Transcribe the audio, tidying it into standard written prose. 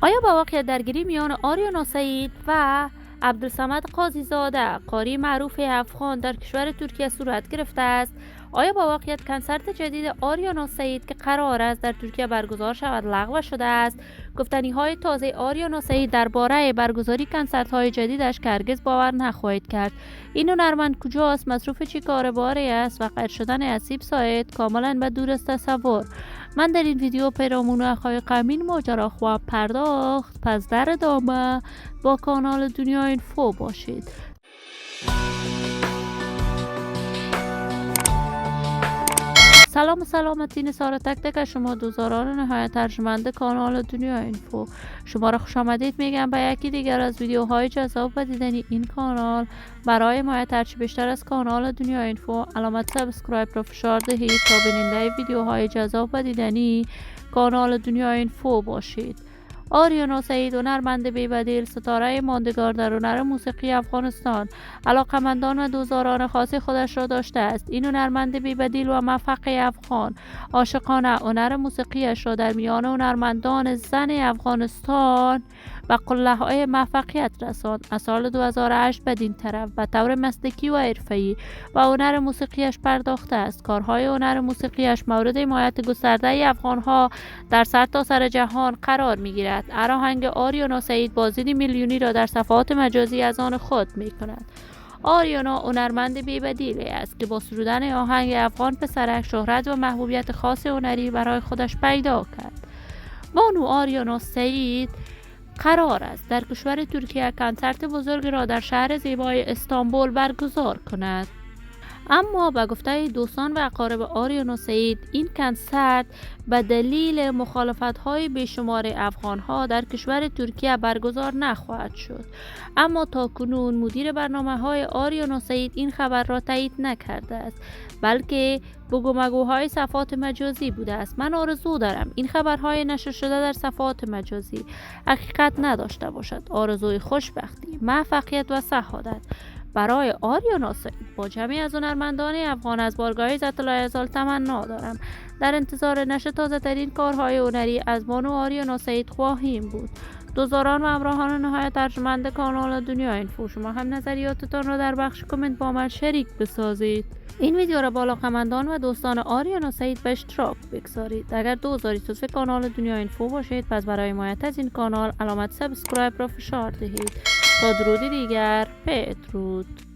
آیا با واقعیت درگیری میان آریانا سعید و عبدالصمد قاضی زاده قاری معروف افغان در کشور ترکیه صورت گرفته است؟ آیا با واقعیت کنسرت جدید آریانا سعید که قرار است در ترکیه برگزار شود لغو شده است؟ گفتنی های تازه آریانا سعید درباره برگزاری کنسرت های جدیدش که هرگز باور نخواهید کرد. این هنرمند کجاست؟ مصروف چی کار باری است؟ و قطع شدن اسیب ساعد کاملا به دور از تصور. من در این ویدیو پیرامون حقایق این ماجرا خواهم پرداخت، پس در ادامه با کانال دنیا اینفو باشید. سلام و سلامتی نثار تک تک شما دوزاران نهایت ارجمند کانال دنیا اینفو. شما را خوش آمدید میگم به یکی دیگر از ویدیوهای جذاب و دیدنی این کانال. برای حمایت هرچی بیشتر از کانال دنیا اینفو علامت سابسکرایب را فشار دهید تا بیننده ویدیوهای جذاب و دیدنی کانال دنیا اینفو باشید. آریانا سعید هنرمند بی‌بدیل، ستاره ماندگار در هنر موسیقی افغانستان، علاقمندان و دوستداران خاص خودش را داشته است. این هنرمند بی‌بدیل و موفق افغان عاشقانه هنر موسیقیش را در میان هنرمندان زن افغانستان و قله‌های موفقیت رساند. از سال 2008 بدین طرف به طور مسلکی و حرفه‌ای و هنر موسیقیش پرداخته است. کارهای هنر موسیقیش مورد حمایت گسترده افغان‌ها در سرتاسر جهان قرار می‌گیرد. هر آهنگ آریانا سعید بازدید میلیونی را در صفحات مجازی از آن خود می‌کند. آریانا هنرمند بی‌بدیلی است که با سرودن آهنگ افغان پسرک شهرت و محبوبیت خاص هنری برای خودش پیدا کرد. بانو آریانا سعید قرار است در کشور ترکیه کنسرت بزرگ را در شهر زیبای استانبول برگزار کند. اما به گفته دوستان و اقارب آریانا سعید این کنسرت به دلیل مخالفت‌های بیشمار افغان‌ها در کشور ترکیه برگزار نخواهد شد. اما تاکنون مدیر برنامه‌های آریانا سعید این خبر را تایید نکرده است، بلکه بگو مگوهای صفحات مجازی بوده است. من آرزو دارم این خبرهای نشر شده در صفحات مجازی حقیقت نداشته باشد. آرزوی خوشبختی، موفقیت و سعادت برای آریانا سعید با جمعی از هنرمندان افغان از بارگاه عزت الله ازال تمنا دارم. در انتظار نشر تازه ترین کارهای هنری از بانو آریانا سعید خواهیم بود. دوستداران و همراهان نهایت ارجمند کانال دنیا اینفو، شما هم نظریاتتان را در بخش کامنت با من شریک بسازید. این ویدیو را با علاقه‌مندان و دوستان آریانا سعید به اشتراک بگذارید. اگر دوزارید لطف کانال دنیا اینفو باشید، پس برای حمایت از این کانال علامت سابسکرایب را فشار دهید. تا درودی دیگر، بدرود.